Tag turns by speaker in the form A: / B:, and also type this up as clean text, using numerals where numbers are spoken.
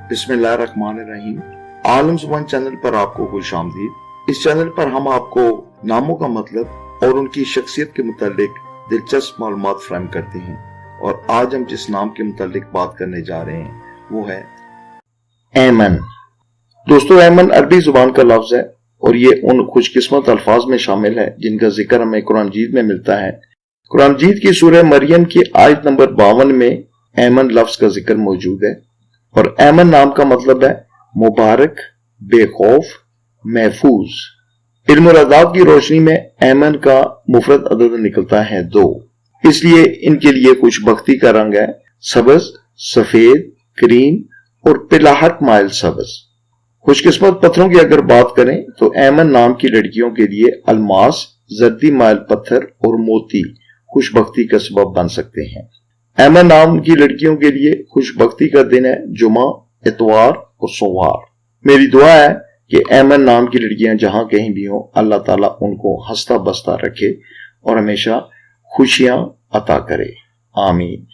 A: बिस्मिल्लाहिर्रहमानिर्रहीम। आलम जुबान चैनल पर आपको खुश आमदीद। इस चैनल पर हम आपको नामों का मतलब और उनकी शख्सियत के मुतालिक दिलचस्प मालूमात फराहम करते हैं, और आज हम जिस नाम के मुतालिक बात करने जा रहे हैं वो है ऐमन। दोस्तों, ऐमन अरबी जुबान का लफ्ज है और ये उन खुशकिस्मत अल्फाज में शामिल है जिनका जिक्र हमें कुरान मजीद में मिलता है। कुरान मजीद की सूरह मरियम की आयत नंबर 52 में ऐमन लफ्ज का जिक्र मौजूद है, और ऐमन नाम का मतलब है मुबारक, बेखौफ, महफूज। इल्म और आदाब की रोशनी में ऐमन का मुफरद अदद निकलता है 2, इसलिए इनके लिए कुछ बख्ती का रंग है सबज, सफेद, क्रीम और पिलाहट माइल सबज। खुशकिस्मत पत्थरों की अगर बात करें तो ऐमन नाम की लड़कियों के लिए अलमास, जर्दी माइल पत्थर और मोती खुशबख्ती का सबब बन सकते हैं। ऐमन नाम की लड़कियों के लिए खुशबख्ती का दिन है जुमा, इतवार और सोमवार। मेरी दुआ है कि ऐमन नाम की लड़कियां जहां कहीं भी हों, अल्लाह ताला उनको हंसता बसता रखे और हमेशा खुशियां अता करे। आमीन।